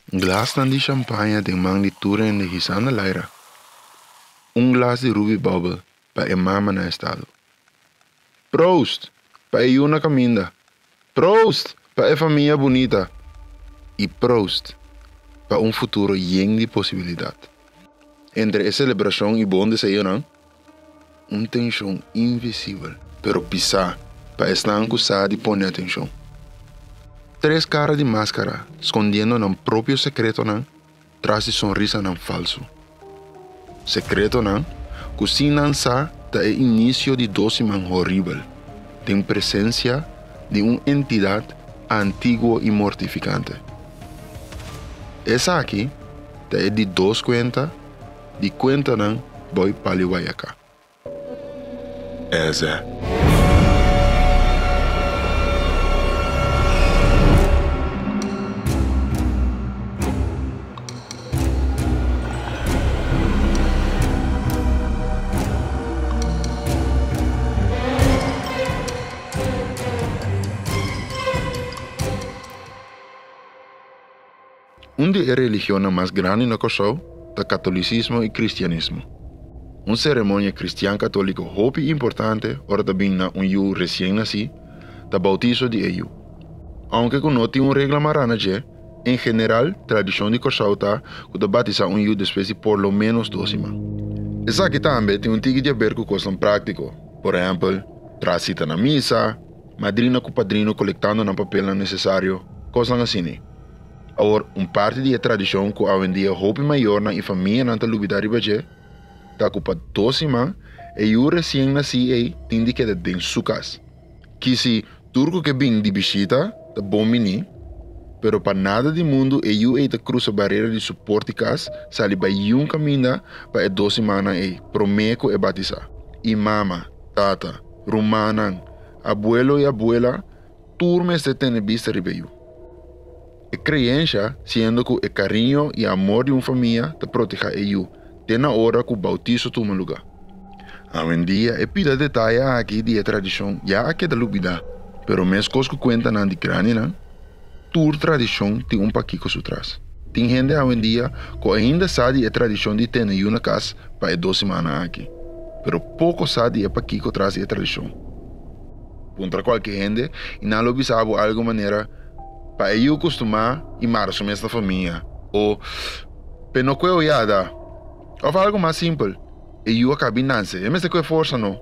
Un glas de champagne de magnitud en de Gisana Laira. Un glas de Ruby Bubble para mama na estado. Proost para una caminda. Proost para familia bonita. E proost para um futuro lleno de possibilidade. Entre a celebração e bom desejo, uma tensão invisível, pero pisar para estar acusado de pôr atenção. Três caras de máscara, escondendo um próprio secreto, traz de sorriso falso. Secreto, cozinha sa é o início de doce horrível, de presença de uma entidade antiga e mortificante. Essa aqui é de duas contas, de conta não boi paliwayaka. Essa. Uma das religiões mais grandes no Kosovo é o catolicismo e o cristianismo. Uma cerimônia cristã católica muito importante, ora também na um recém-nascido, é o bautizo de EU. Aunque não tem uma regra marana, em geral, a tradição de Kosovo é que o batizar um depois de por lo menos 12 anos. Essa aqui também tem um tique de ver com coisas práticas. Por exemplo, trasita na missa, madrina com padrino coletando no papel necessário, coisas assim. Agora, parte da tradição que hoje em dia é maior na família na lubidade baje, tá com 12 anos, e o recém-nascido tem que ter dentro de sua casa. Que se turco que vem de visita, é bom menino, pero para nada do mundo, eu é de cruzar a barreira de suporte casa, sali para um caminho para 12 anos e prometo e batizar. E mama, tata, romana, abuelo e abuela, turmes de ter vista ribeiro. A crença, sendo que o carinho e amor de uma família te protege eu, tem na hora que o bautizo toma lugar. Hoje em dia, é pida detalhe aqui de tradição, já aqui da lubida, pero mesmo coisas que contam na de grande, toda tradição tem um paquico por trás. Tem gente hoje em dia que ainda sabe a tradição de ter uma casa para 12 semanas aqui, pero pouco sabe a paquico traz da tradição. Contra qualquer gente, e não lo sabe de alguma maneira, para eu acostumar e março mesmo da família. Ou, penoqueu iada. Ou algo mais simples. E eu acabei não sei. É mesmo que é força, não.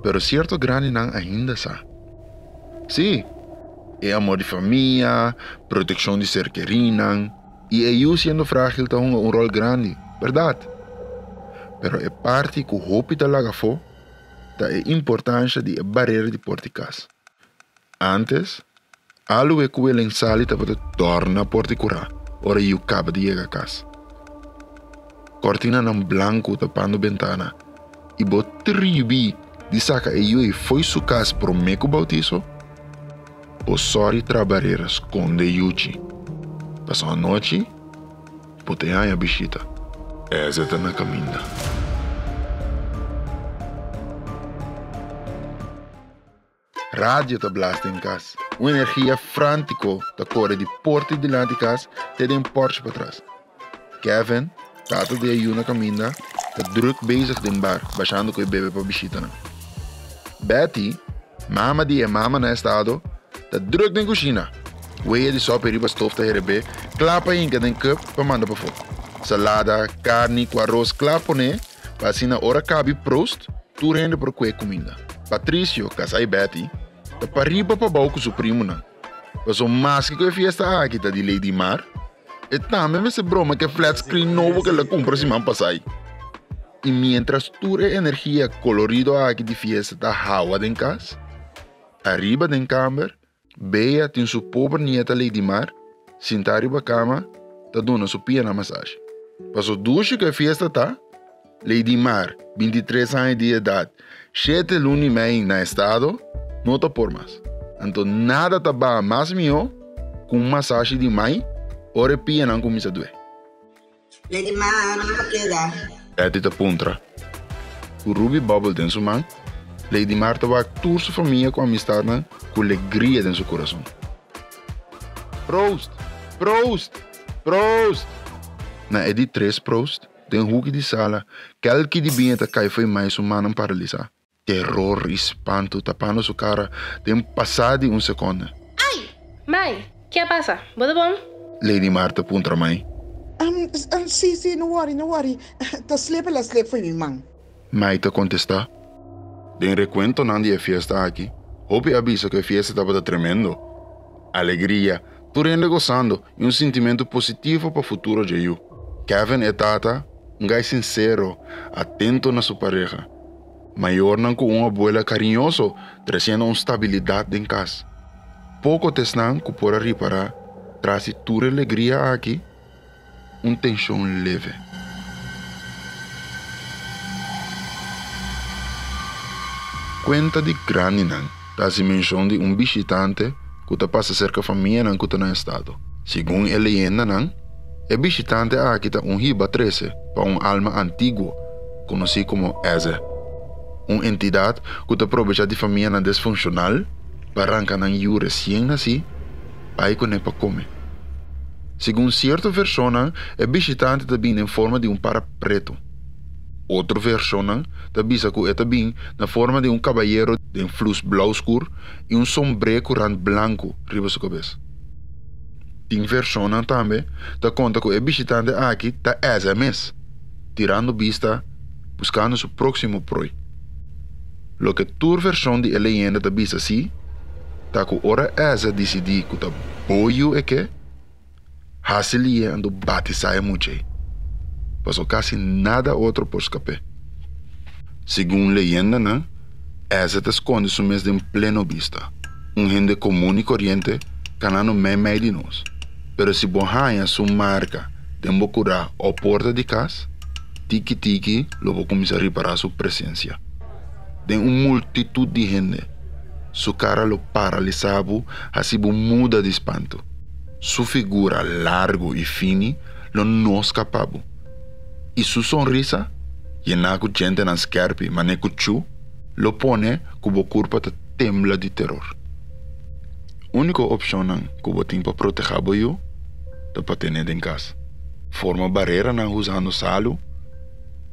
Pero certo grande não ainda sabe. Sim. É amor de família, proteção de ser querido. E eu sendo frágil tem um rol grande. Verdade. Pero é parte que o hospital laga for da importância de barreira de porticas. Antes, algo que o ensali estava torna a porticura. Ora eu acaba de chegar a casa. Cortina não branco tapando a ventana. E bot tribi de saca eu e foi sua casa para o meco bautizo. O sorry trabalhar esconde yuchi. Passou a noite, botei a bichita. Essa está na caminha. Rádio está blasta em casa. Uma energia frântica da cor de porta de delante de casa, tem um Porsche para trás. Kevin, tata de aí na caminha, está druk bezig de bar, baixando com o bebê para bichita. Betty, mama de mama na estado, está druk na cozinha. Weia de sopa riba stof da herebe, klapa em cada cup para mandar para fora. Salada, carne com arroz clapone, para assim na hora cabe prost, tu rende por qualquer comida. Patrício, casai Betty, tá para riba para baixo com seu primo, não. Mas o mais que eu fiesta aqui tá de Lady Mar, e também essa broma que flat screen novo que ela compra semana passada. E mientras tu a energia colorido aqui de fiesta tá hawa em casa, arriba den câmera, Bea tem sua pobre nieta Lady Mar, sentar riba cama, tá dando sua pia na massagem. Mas o duche que a fiesta tá, Lady Mar, 23 anos de idade, 7 lunes e meio na estado, não tá por mais. Então nada tá bom mais meu com massagem de mãe, ora pia não começa a doer. Lady Mar, não me queda. É de puntra. O Ruby Bubble tem sua mão, Lady Mar tá toda sua família com amistade, com alegria em seu coração. Prost! Prost! Proost! Na edi 3 proost, den hoek de sala, kelke de bienta cai foi mais humano paralisar. Terror e espanto tapando sua cara, tem passado um segundo. Ai! Mãe, o que passa? Tudo bom? Lady Marta punta mãe. Sí, no worry. Tá sleep foi mi man. Mãe te contesta. Den recuento não de fiesta aqui. Hope avisa que a fiesta estava tremendo. Alegria, turendo gozando e sentimento positivo para o futuro de you. Kevin e Tata, gai sincero, atento na sua pareja. Maior não com uma abuela carinhoso, trazendo estabilidade em casa. Pouco tesnan que pode reparar, traz toda alegria aqui, tensão leve. Conta de grande não, da dimensão de visitante que passa cerca da família não que está no estado. Segundo a leyenda não, o visitante aqui está hiba 13 para alma antigo, conhecido como Eze. Uma entidade que aproveita de família disfuncional para arrancar um recém-nascido para ir para comer. Segundo certa versão, o visitante também em forma de para preto. Outra versão também que é bem na forma de cavalheiro de flux blau escuro e sombrero curante branco riba sua cabeça. Tem versão também que conta que o visitante aqui está essa mês, tirando vista, buscando seu próximo proi. Lo que toda versão de leyenda da bisa assim, tá que ora essa decidi que tá boio é que hasilia ando bate saia muito. Passou quase nada outro por escape. Segundo leyenda, né, essa te esconde su mês de pleno vista. Gente comum e corriente canando meio de nós. Pero se borranha sua marca de curar a porta de casa, tiki lo vou começar a reparar sua presença. De multitud de gente. Sua cara lo paralisado, assim muda de espanto. Sua figura largo e fina lo não escapava. E sua sonrisa, llena com gente na scarpe, mas nem com chu, lo pone como o corpo te tembla de terror. Única opção que eu tenho para proteger eu é para ter em casa. Forma barreira usando salo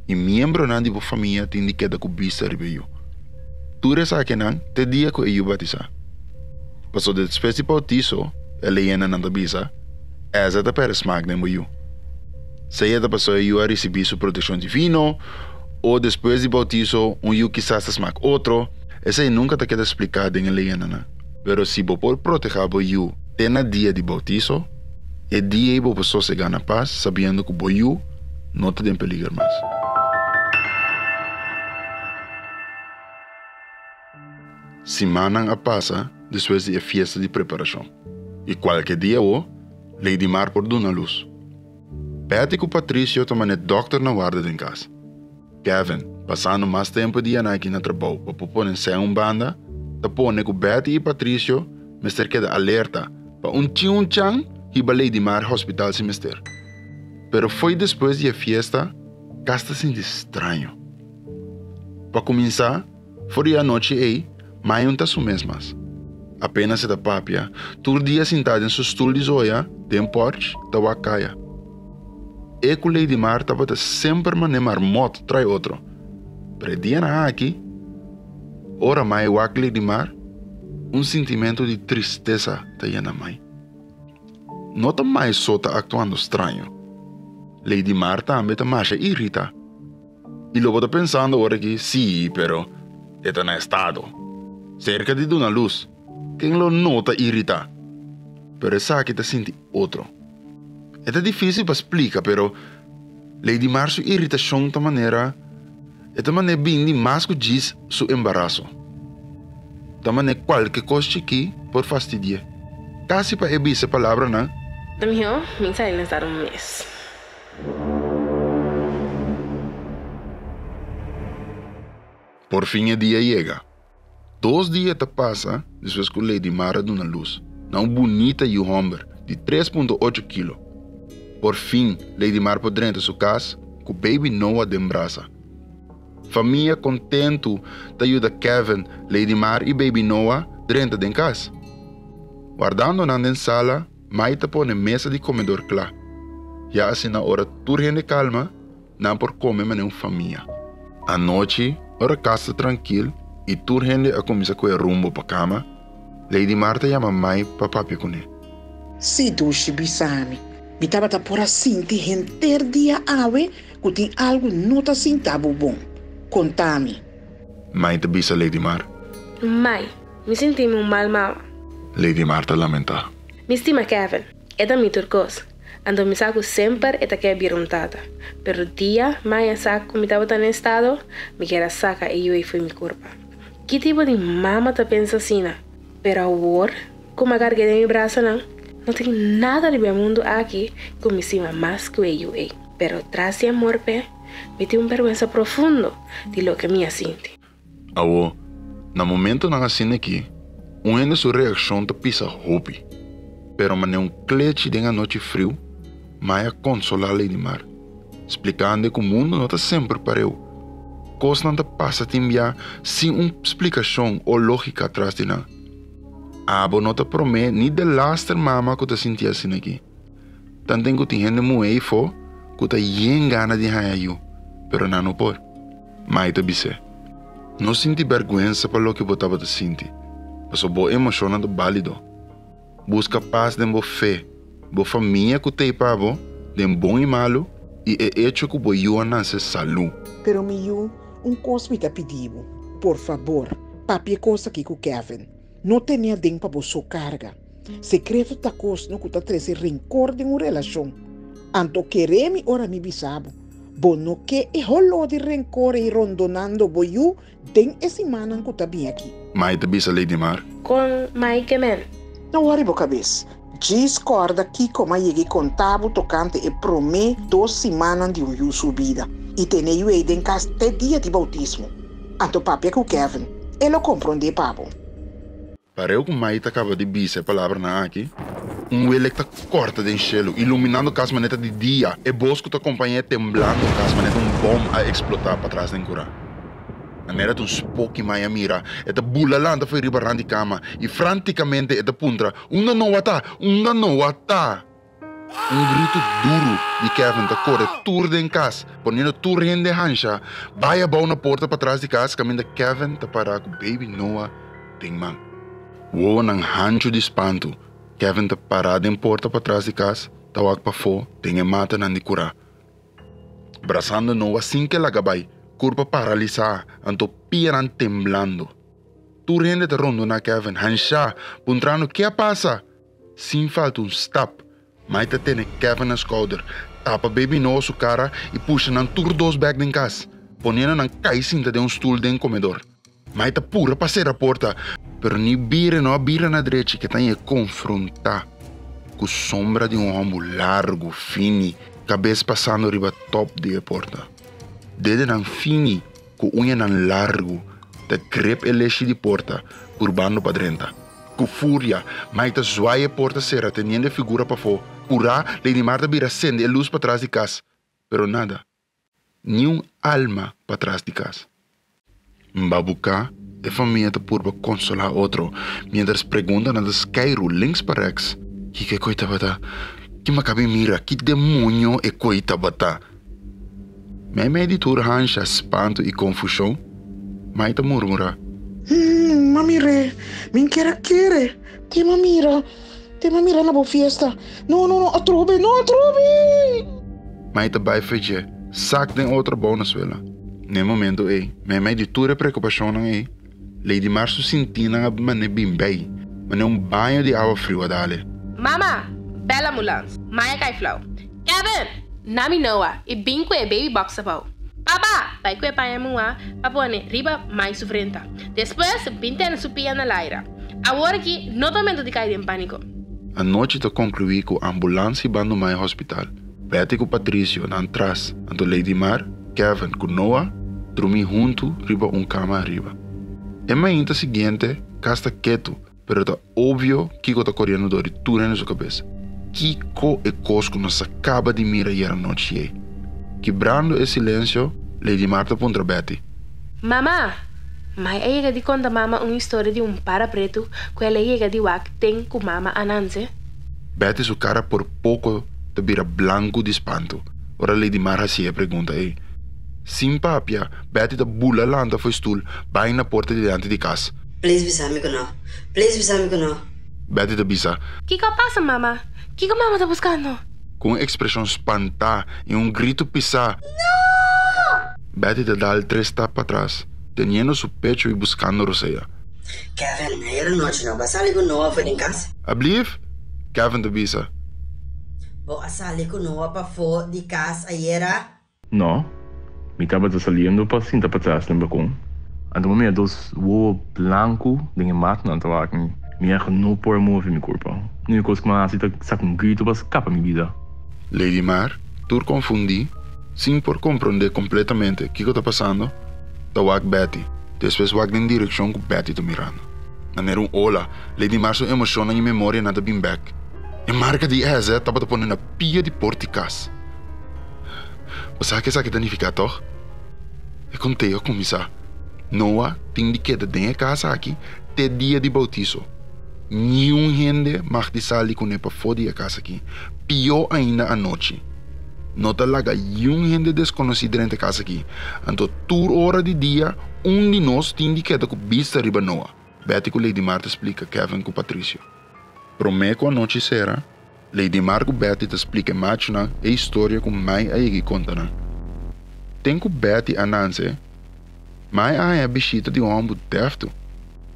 e membro da família tem de queda com vista de eu. Tudo isso aqui te dia que eu batizar. Passou de espécie de bautizo, a leyenda na bisa, essa é para smack de eu. Se ela passou eu a receber sua proteção divina, ou depois de bautizo, eu quizás smack outro, essa nunca te queda explicado em a leyenda. Pero se você pode proteger eu tem na dia de bautizo, é dia que você se ganha paz, sabendo que você não está em perigo mais. Semana a passa depois da festa de preparação. E qualquer dia, Lady Mar por dar luz. Betty e Patrício tomam o doctor na guarda em casa. Kevin, passando mais tempo de aqui no trabalho para pôr em banda, tapone que Betty e Patrício mister queda alerta para chang e para Lady Mar hospital semestre. Pero foi depois da festa, gasta se estranho. Para começar, foi a noite aí, mas não está mesmas. Apenas se da papia, todo dia sentado em seu stool de zoia, tem porte, da wacaia. E com Lady Mar estava sempre manemar moto trai outro. Pero dia na aqui, ora mais wak Lady Mar, sentimento de tristeza está na mãe. Não está mais só tá actuando estranho. Lady Mar também está mais irrita. E logo está pensando ora que sim, pero está na estado. Cerca de uma luz. Quem lo nota irrita. Pero essa aqui está sentindo outro. É difícil para explicar, pero Lady Mar sua irritação de maneira bem de mais que diz seu embaraço. De maneira qualquer coisa que por fastidiar. Quase para evitar essa palavra, não? Amigo, me sai lançar mês. Por fim o dia chega. 2 dias te passa depois que Lady Mar dá uma luz. Uma bonita Humber de 3,8 kg. Por fim, Lady Mar pode dentro de sua casa com o baby Noah de braça. Família contente te ajuda Kevin, Lady Mar e baby Noah dentro de casa. Guardando na sala, mãe te põe mesa de comedor claro. Já assim na hora turgende calma, não por comer mas família. À noite, hora casa tranquilo, e turgende a começar com o rumbo para cama, Lady Marta chama mãe para papi com ele. Se duche bisami, me tava por assim te render dia ave, que tem algo não tá assim tabu bom. Contame. Mãe te bisa Lady Mar. Mãe, me senti mal. Lady Marta lamenta. Me estima Kevin, é da minha turcos. Ando me saco sempre e que é biruntada. Pero dia, mãe saco me tava tan estado, me quer saca e eu fui minha culpa. Que tipo de mama te pensa assim? Pero agora, como a carga de meu braço não tem nada de meu mundo aqui que me estima mais que eu. Pero tras de amor, me tem vergüenza profundo de lo que me sinto. Awo, no momento na assim aqui, de sua reação te pisa hopi. Pero mas clete de noite frio, Maia consola Lady Mar, explicando que o mundo não está sempre para eu. Coisa não te passa a sem uma explicação ou lógica atrás de nada. Abo não te promete nem de laster mama que te sentia assim aqui. Tanto que te gente moei fo, que te yen gana de raio, pero não por. Mas te bise. Não senti vergonha para o que botava te sentir. Mas o bo emoção é válido. Busca paz de boa fé, boa família que te pavo, de bom e malo, e é hecho que boa eu nasce saúde. Pero me eu, coisa me tá pedindo. Por favor, papi coisa aqui com Kevin. Não tenha tempo para você carga. Secreto da coisa não custa trazer rancor de uma relação. Anto queremos ora me bisabo. Bono que é rolo de rancor e rondonando boiu, tem esse manan que tá bem aqui. Mas te bisa Lady Mar. Com Mike men. Não worry boa cabeça. Discorda que como cheguei contavo tocante e promete 2 semanas de uma subida. E tenho aí em casa até dia de bautismo. Anto papi com Kevin. Ele compreende papo. Para eu que Maita acaba de dizer a palavra na aqui, ele está corta de enchelo, iluminando a casa maneta de dia, e bosco te acompanha temblando a casa maneta bomba a explotar para trás da encura. A mera um spook Maia mira, e te bulalanda foi ribarran de cama, e franticamente e te puntra, uma não ata. Grito duro de Kevin te corre tour em casa, ponendo tour de hancha, vai a bau na porta para trás de casa, caminho de Kevin te parar com baby Noah, tem man. Uou, nang hancho de espanto. Kevin te parado em porta para trás de casa, tawag para fora, tem mata na cura. Braçando Noah assim que ela gabai, curva paralisada, anto piran temblando. Tu rende te rondo na Kevin, hancha, puntrando que passa? Sem falta stop, mas te tem Kevin na schouder, tapa baby Noah sua cara e puxa nan tur 2 bag de casa, ponendo nan caicinta de stool de comedor. Mas te pura passar a porta, pero ni bira na direita que tem a confrontar com a sombra de homem largo, fini, cabeça passando riba top de porta. Dede nan fini, com unha nan largo, te grep el leche de porta, curvando para dentro. Com fúria, mas te zoaia a porta serra, teniendo figura para fora. Pura, Lady Marta vira acende a luz para trás de casa, pero nada, ni alma para trás de casa. Mbabuka, a família te purba consolar outro, mientras pergunta na descairo links para rex. Que coita bata? Que macabe mira, que demônio é coita bata? Minha meditura hancha espanto e confusão, mas te murmura. Mamire, min quer. Te mamira na boa festa. Não, atrobe. Mas te vai fazer, sac de outra bônus vela. No momento minha meditura preocupação não Lady Março sentindo a mané bem bem, mas banho de água fria dali. Mama, bela ambulância. Maia cai flau. Kevin, nami Noah, e bem com a baby box abau. Papa, vai com a pai mua, papone, riba mais sofrenta. Depois, pinte na supia na laira. Agora aqui, não momento de cair em pânico. A noite te concluí com a ambulância bando mai hospital. Betty com Patrício na atrás, ante Lady Mar, Kevin com Noah, dormi junto, riba cama arriba. E manhã seguinte, casta quieto, pero tá óbvio que tá correndo dor de tudo na sua cabeça. Kiko e Cosco nos acaba de mirar a noite. Quebrando o silêncio, Lady Marta contra Betty. Mama, mas ela de conta mama uma história de para preto que ela chega de wak tem com mama Ananse. Betty sua cara por pouco te vira blanco de espanto. Ora Lady Mar hacía pregunta ei. Sim papia, Betty te bula lanta foi stoel, vai na porta diante de casa. Please bisa me no. Please bisa me no. Betty te bisa, Que passa, mama? Que mama tá buscando? com expressão espantada e grito pisar. Não! Betty te dá 3 tapas atrás, teniendo su pecho e buscando Roseia. Kevin, era noite não. Basali ko Noah foi em casa. Ablief? Kevin te bisa. O asali ko Noah pa fo di casa ayera. No, mi estaba saliendo para cinta para atrás no balcón. Ando me dos huevos blancos de mi mat no estaba aquí. Mi hija no por mover mi cuerpo. No hay cosa que más así te saca grito para escapar mi vida. Lady Mar, tu confundi, sem por compreender completamente o que está passando, da wak Betty. Depois wak na direção que Betty está mirando. Na ola, Lady Mar sua emoção na memória nada bem back. E marca de essa estava te pondo na pia de porticas. Você sabe o que significa, toch? Eu contei a começar. Noah tem de queda dentro da casa aqui até dia de bautizo. Nenhum gente mag de sair com ele para fora da casa aqui. Pior ainda à noite. Não te laga nenhum gente desconhecido dentro da casa aqui. Então, toda hora de dia, de nós tem de queda com vista riba Noah. Betty com Lady Mar te explica Kevin com Patricio. Prometo a noite será. Lady Mar com Betty te explica mais a história com mai aí conta. Tem com Betty a Nancy. Mai aí a bichita de ambo defto.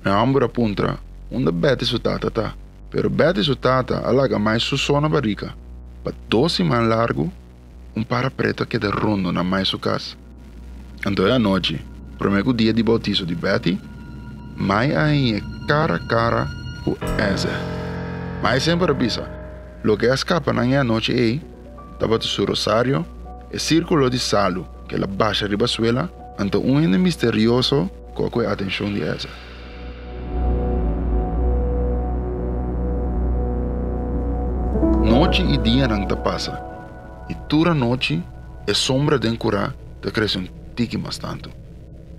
A ambo apunta onde Betty sua tata tá. Pero Betty sua tata alaga mais sua sona barriga. Para 12 man largo, para preto que de rondo na mais sua casa. Então a noite, prometo o dia de bautizo de Betty, mai aí é cara a cara com essa. Mas sempre avisa, lo que escapa na noite é, estava su rosário, e círculo de salo que ela baixa riba suela, ante ente misterioso com a atenção de essa. Noite e dia não te passa, e toda noite é sombra de curar te cresce tique mais tanto.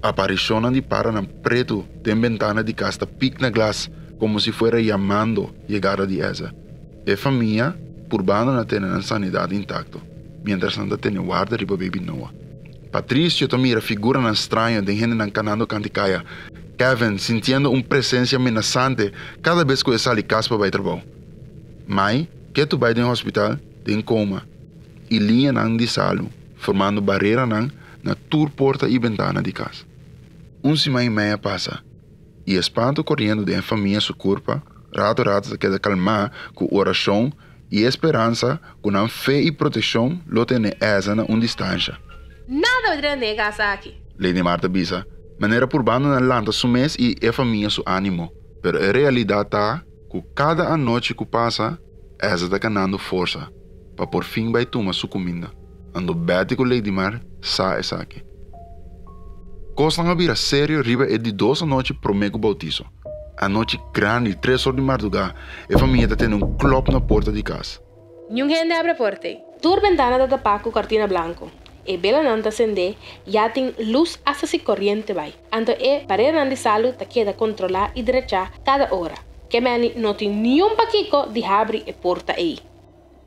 A aparição de para na preto de ventana de casa pic na glass, como se fuera llamando llegada de esa. E família, por banda na ter a sanidade intacto, mientras não tem guarda riba baby Noah. Patricio te mira figura na estranha de gente nan canando canticaia. Kevin sentindo presença amenazante cada vez que ele sai de casa para ir trabalhar. Mai, que tu vai no hospital, tem coma, e linha nan de salo, formando barreira nan na tur porta e ventana de casa. Semana e meia passa, e espanto correndo de família sua corpo, rato se queda calmar com oração e esperança, com a fé e proteção, lo tem essa na distância. Nada vai de casa aqui. Lady Marta bisa, maneira por banda na lanta su mês e a família su ânimo, pero a realidade tá que cada noite que passa, essa está ganhando força, para por fim vai tomar sua comida. Ando Betty com Lady Mar, sa essa aqui. Costa nga vira sério riba é de 2 noite promego bautizo. A noite grande, 3 horas de madrugada, e a família está tendo clop na porta de casa. Nenhum gente abre a porta. Tur ventana da tapar com cortina branco. E bela nanta acende, já tem luz hasta se corriente vai. Então parede de salo ta queda controlar e direchar cada hora. Que meni não tem nenhum paquico de abrir a porta aí.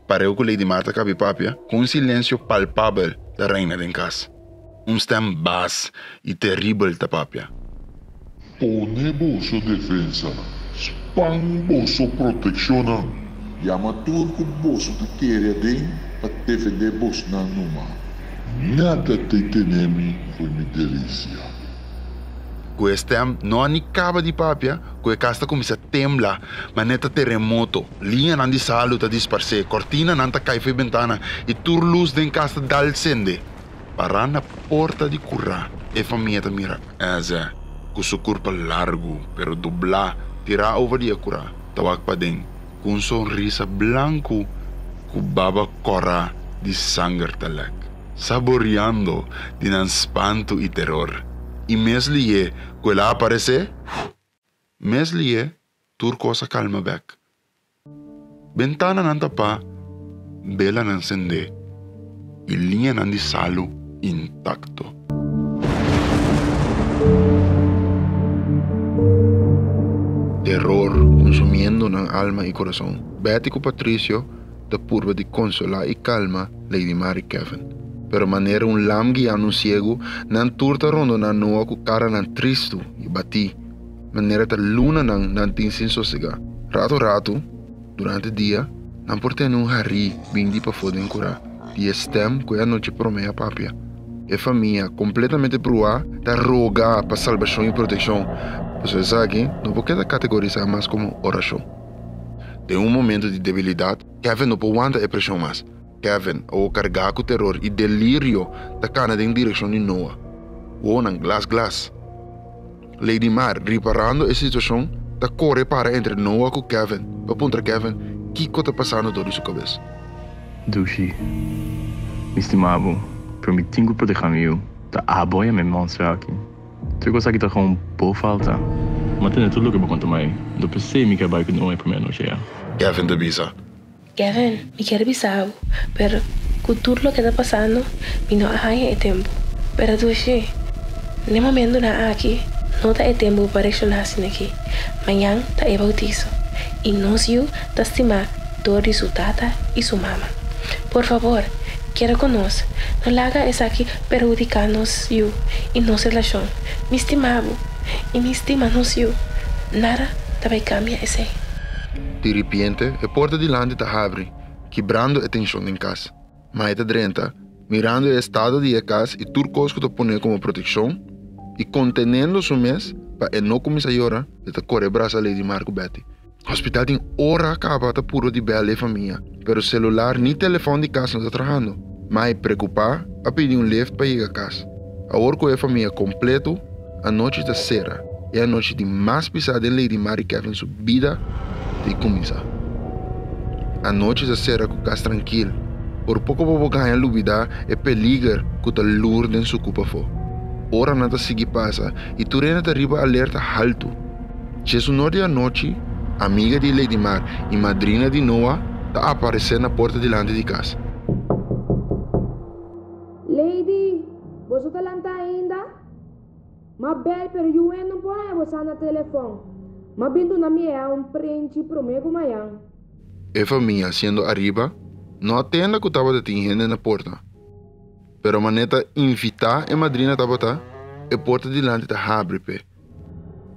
Pareu com Lady Marta cabipapia, com silêncio palpável da reina em casa. Stem bass e terrível tapapia. Pone bolso defensa, spam bolso proteção, llama turco bolso de querer de para defender bolso na numa. Nada te tenemi foi me delícia. Com stem não há nem caba de papia, com a casa começa a temblar, mas neta terremoto, linha não de salo tá disparcer, cortina não tá cai foi ventana e tur luz de casa dal sende. Para na porta de curra, e família mira essa, com seu corpo largo, pero doblar, tirar over de curra, tawag pa din, com sorriso branco, com baba corra de sangue talak, saboreando de espanto e terror. E meslie, que ela aparece, meslie, tur cosa calma back. Ventana não tapa, bela não acende, e linha não de salo, intacto. Terror consumiendo na alma y corazón. Betty con Patricio da purva de consolar e calma Lady Mar e Kevin. Pero maneira lam guiando ciego, nan turta rondo na noa com cara nan tristo e bati. Maneira ta luna nan tin sin sossega. Rato, durante o dia, nan portendo harri bindi pa foden curar. E estem que a noite promea papia. E família completamente brua da roga para salvação e proteção. Você sabe, não pode categorizar mais como oração. De momento de debilidade, Kevin não pode aguentar a pressão mais. Kevin, ao carregar com terror e delírio, da cana em direção de Noah. Ou nang glass. Lady Mar, reparando a situação, da corre para entre Noah e Kevin. Para perguntar Kevin, o que está passando dentro de sua cabeça? Dushi, me estimava, permitindo proteger meu, da aboia me monstra aqui. Tu consegue estar com boa falta, mas tem tudo o que eu conto mais. Do PC me quer que não é primeiro noite. Kevin te avisa. Kevin, me quer avisar, pero com tudo o que está passando, me não há tempo. Pero Dushi, no momento na aqui, não está tempo para reaccionar aqui. Amanhã está o bautizo. E nós está estimar dor de sua tata e sua mama. Por favor, quero conosco. Não larga essa aqui prejudicar-nos e nossa relação. Me estimava e me estima nos nada vai cambiar esse. De repente, a porta de lande está abre, quebrando a tensão em casa. Mas está drenta, mirando o estado de casa e tudo que está pondo como proteção e contenendo seu mês para não começar a chorar, está correr braço a Lady Marco Betty. O hospital tem hora acabada puro de bela e família, pero o celular nem telefone de casa não está trabalhando. Mas preocupar, a pedir lift para ir a casa. Agora com a família completo, a noite está será. É a noite de mais pesada de Lady Mar e Kevin sua vida de começar. A noite está será com casa tranquilo. Por pouco vou ganhar dúvida é peligro que está lourdo em sua culpa for. Ora nada seguir passa e tu ainda está riba alerta alto. Jesus no dia noite, amiga de Lady Mar e madrina de Noah está aparecendo na porta delante de casa. Lady, você está lá ainda? Mas bem, pero eu não posso você no telefone. Mas vindo na minha prende prometo amanhã. A família sendo arriba, não atenda que estava detendo na porta. Pero a maneta invitar a madrina estava a porta delante está abre pé.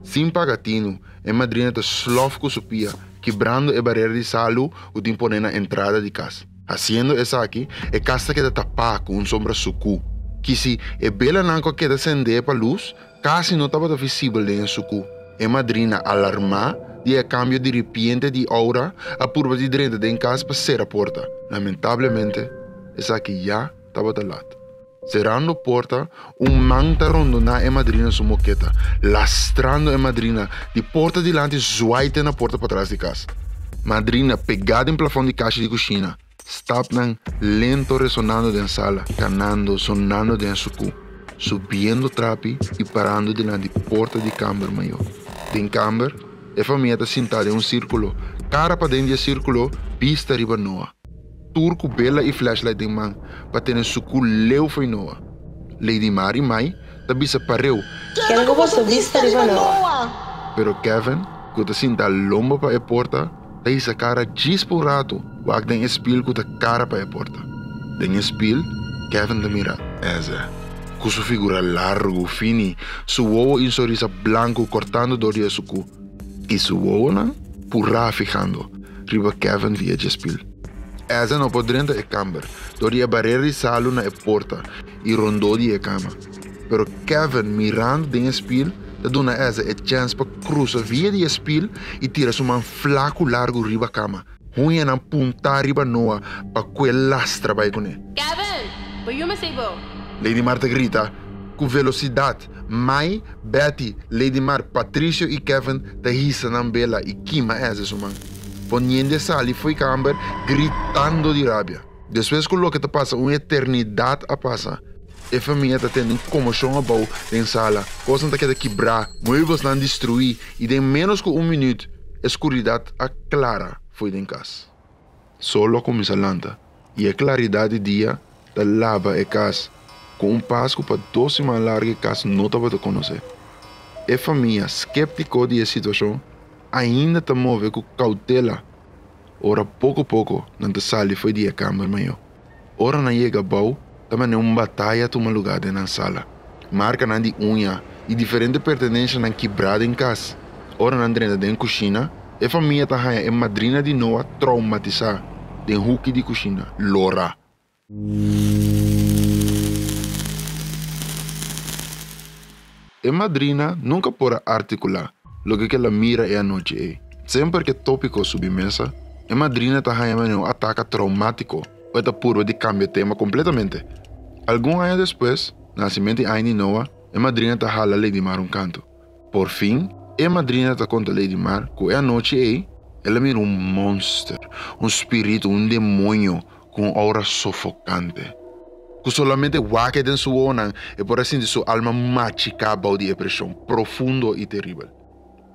Sem pagatino, a madrina está slof com sua pia, quebrando a barreira de salo o tempo na entrada de casa. Haciendo essa aqui, a casa queda tapada com sombra sucu. Que se a bela nanco queda acender para luz, quase não estava visível dentro do sucu. A madrina alarma de a cambio de repente de aura, a curva de dentro de casa para ser a porta. Lamentavelmente, essa aqui já estava de lado. Cerrando a porta, man está rondando a madrina sua moqueta, lastrando a madrina de porta delante, zuaita na porta para trás de casa. Madrina pegada em plafond de caixa de cozinha, stapnan lento ressonando dentro da sala, canando, sonando dentro do cu, subindo trapi e parando delante da porta de câmara maior. Em câmara, a família está sentada em círculo, cara para dentro do círculo, pista riba Noah. Turco bela e flashlight em mão, para ter um sucu leu foi Noah. Lady Mar e Mai, da bisa pareu. Quero que você vista riba Noah. Pero Kevin, que está sentado lomba para a porta, da essa cara dispurado, wag den espelho que está cara para a porta. Den espelho, Kevin da mira, essa. Com sua figura largo, fini, seu ovo em sorriso branco cortando dor de sucu. E seu ovo, né? Purra fijando, riba Kevin via de espelho. Essa não pode entrar na câmara, dori a barreira de salo na porta e rondou de a cama. Pero Kevin, mirando dentro do espelho, dá dona essa a chance para cruzar via de espelho e tirar sua mão flaco largo riba a cama. Ruim não apontar riba Noah para que lastra vai com ele. Kevin, vai eu me sebo. Lady Marta grita com velocidade. Mai, Betty, Lady Mar, Patricio e Kevin da risa na bela e queima essa sua mão. Poniendo sal e foi câmara gritando de rabia. Depois que o que passa uma eternidade a passar, a família está tendo comoção abau na sala, coisas que quebrar, móveis não destruir e de menos que minuto, a escuridão a clara foi em casa. Solo começa a lanta e a claridade do dia da lava a casa, com passo para 12 mais larga a casa não estava a conhecer. A família, escéptica da situação, ainda está move com cautela. ora pouco a pouco, não te sali foi dia câmara maior. Ora na chega bau, também uma batalha toma lugar na sala. Marca na de unha e diferente pertenência na quebrada em casa. Ora na drena de cozinha, a família tá é madrina de Noah traumatizada de hook de cozinha, Laura. A madrina nunca pode articular lo que ela mira é a noite. Sempre que tópico sobre mesa, a madrina tá um ataque traumático ou tá puro de cambio de tema completamente. Alguns anos depois, nascimento de Aini Noah, a madrina tá jala Lady Mar canto. Por fim, a madrina tá conta Lady Mar que a noite ela mira um monstro, um espírito, um demônio com aura sufocante. Que solamente waque de sua ona e por assim de sua alma machicaba de depressão profundo e terrível.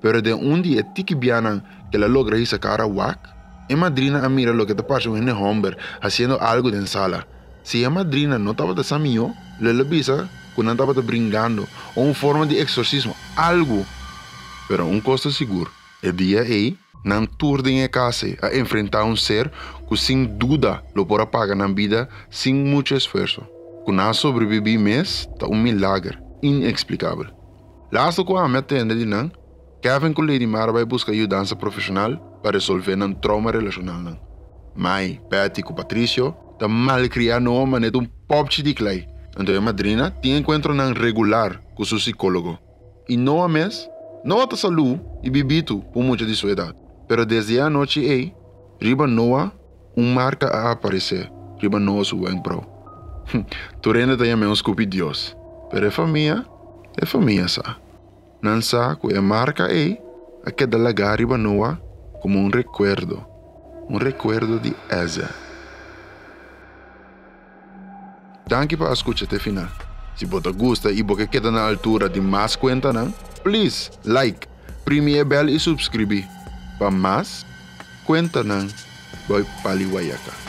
Pero de um dia tiquibiana que ela logra essa cara wak, a madrina mira lo que te pasa en el hombre haciendo algo en sala. Si a madrina no estaba de samio, le avisa que no estaba brincando o una forma de exorcismo, algo. Pero un costo seguro, el día não turden a casa a enfrentar um ser que sem dúvida lo podrá pagar na vida sem muito esforço. Que não sobreviver mês é um milagre inexplicável. Lasto que a meta é de não, Kevin com Lady Mara vai buscar ajuda profissional para resolver um trauma relacional. Mas, Patty com Patricio, tá mal criado no homem de pop de clay. Então a madrina tem encontro regular com seu psicólogo. E não a mês, não a saúde e bebito por muita de sua idade. Pero desde a noite riba Noah, marca a aparecer. Riba Noah su bem pro. Tu rende também um scoop Deus. Pero é família sa. Não sa que a marca a que dá riba Noah como um recuerdo de Eze. Danke para escuchar até final. Se você gosta e você quer na altura de mais conta, please like, prime a bell e subscrever. Para mais, conta vai Paliwayaka.